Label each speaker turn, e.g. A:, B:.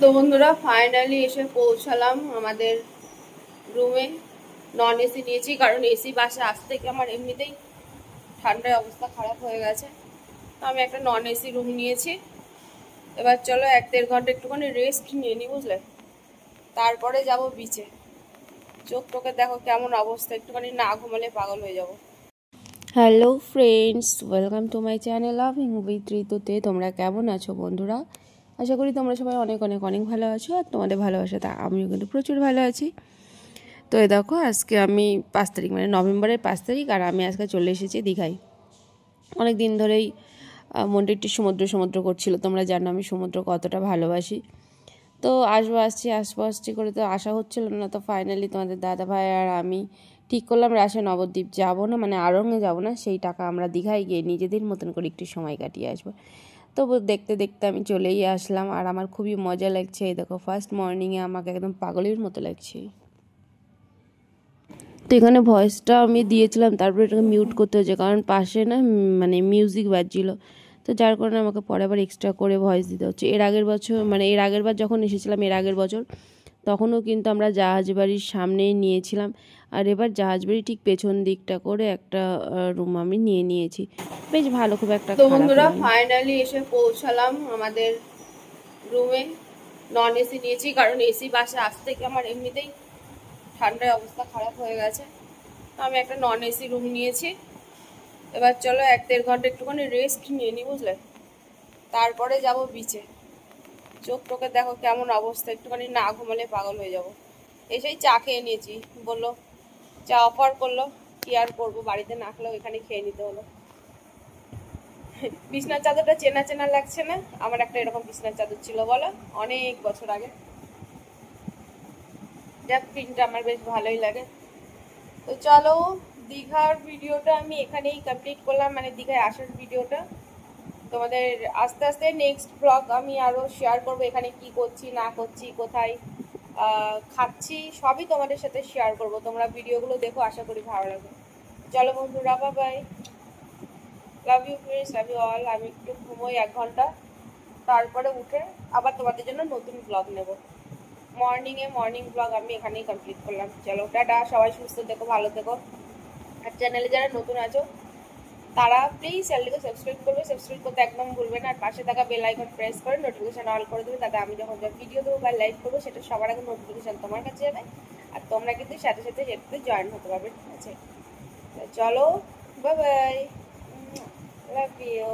A: তো বন্ধুরা ফাইনালি এসে পৌঁছালাম আমাদের রুমে। নন এসি নিয়েছি কারণ এসি বাসে আসতে থেকে আমার এমনিতেই ঠান্ডায় অবস্থা খারাপ হয়ে গেছে। তো আমি একটা নন এসি রুম নিয়েছি। এবার চলো 1-1.5 ঘন্টা একটুখানি রেস্ট নিয়ে নিই, বুঝলে, তারপরে যাব বিচে। চোখ টোকে দেখো কেমন অবস্থা, একটুখানি না ঘুমালে পাগল হয়ে যাব। Hello friends, welcome to my channel loving with ঋতুতে। তোমরা কেমন আছো বন্ধুরা? আশা করি তোমরা সবাই অনেক অনেক অনেক ভালো আছো, আর তোমাদের ভালোবাসা তা আমিও কিন্তু প্রচুর ভালো আছি। তো এই দেখো আজকে আমি 5 তারিখ মানে নভেম্বরের 5 তারিখ, আর আমি আজকে চলে এসেছি দীঘায়। অনেক দিন ধরেই মনটা একটু সমুদ্র সমুদ্র করছিল, তোমরা জানো আমি সমুদ্র কতটা ভালোবাসি। তো আসবো করে তো আসা হচ্ছিল না। তো ফাইনালি তোমাদের দাদা ভাই আর আমি ঠিক করলাম রাশে নবদ্বীপ যাবো না, মানে আড়ঙে যাবো না, সেই টাকা আমরা দীঘায় গিয়ে নিজেদের মতন করে একটু সময় কাটিয়ে আসবো। তো দেখতে দেখতে আমি চলেই আসলাম, আর আমার খুবই মজা লাগছে। এই দেখো ফার্স্ট মর্নিংয়ে আমাকে একদম পাগলের মতো লাগছে। তো এখানে ভয়েসটা আমি দিয়েছিলাম, তারপরে এটাকে মিউট করতে হয়েছে কারণ পাশে না মানে মিউজিক বাজছিল। তো যার কারণে আমাকে পরে আবার এক্সট্রা করে ভয়েস দিতে হচ্ছে। এর আগের বার যখন এসেছিলাম এর আগের বছর, তখনও কিন্তু আমরা জাহাজবাড়ির সামনেই নিয়েছিলাম, আর এবার জাহাজবাড়ি ঠিক পেছন দিকটা করে একটা রুম আমি নিয়েছি। বেশ ভালো, খুব একটা। তো বন্ধুরা ফাইনালি এসে পৌঁছালাম আমাদের রুমে। নন এসি নিয়েছি কারণ এসি বাসে আসতে থেকে আমার এমনিতেই ঠান্ডায় অবস্থা খারাপ হয়ে গেছে। তো আমি একটা নন এসি রুম নিয়েছি। এবার চলো 1-1.5 ঘন্টা একটুখানি রেস্ট নিয়ে নিই, বুঝলে, তারপরে যাব বিচে। চোখ টোকে দেখো কেমন অবস্থা, একটুখানি না ঘুমালে পাগল হয়ে যাব। এসেই চা খেয়ে নিয়েছি, বললো চা অফার করলো, কি আর করবো, বাড়িতে না খেলেও এখানে খেয়ে নিতে হলো। বিছনার চাদরটা চেনা চেনা লাগছে না? আমার একটা এরকম বিছনার চাদর ছিল, বলো, অনেক বছর আগে। যাক, প্রিন্টটা আমার বেশ ভালোই লাগে। তো চলো, দীঘার ভিডিওটা আমি এখানেই কমপ্লিট করলাম, মানে দীঘায় আসার ভিডিওটা। তোমাদের আস্তে আস্তে নেক্সট ব্লগ আমি আরও শেয়ার করবো, এখানে কি করছি না করছি, কোথায় খাচ্ছি, সবই তোমাদের সাথে শেয়ার করব। তোমরা ভিডিওগুলো দেখো, আশা করি ভালো লাগবে। চলো বন্ধুরা, bye bye, love you friends, love you all. আমি একটু ঘুমোই 1 ঘন্টা, তারপরে উঠে আবার তোমাদের জন্য নতুন ব্লগ নেব। মর্নিং ব্লগ আমি এখানেই কমপ্লিট করলাম। চলো টাটা, সবাই সুস্থ থেকো, ভালো থেকো। আর চ্যানেলে যারা নতুন আছো তারা প্লিজ চ্যানেলকে সাবস্ক্রাইব করতে একদম ভুলবে না, আর পাশে থাকা বেল আইকন প্রেস করে নোটিফিকেশন অল করে দেবে, তাতে আমি যখন ভিডিও দেবো বা লাইভ করবো সেটা সবার আগে নোটিফিকেশন তোমার কাছে যাবে, আর তোমরা কিন্তু সাথে সাথে সেটাতে জয়েন হতে পারবে, ঠিক আছে? চলো, বাই বাই, লাভ ইউ।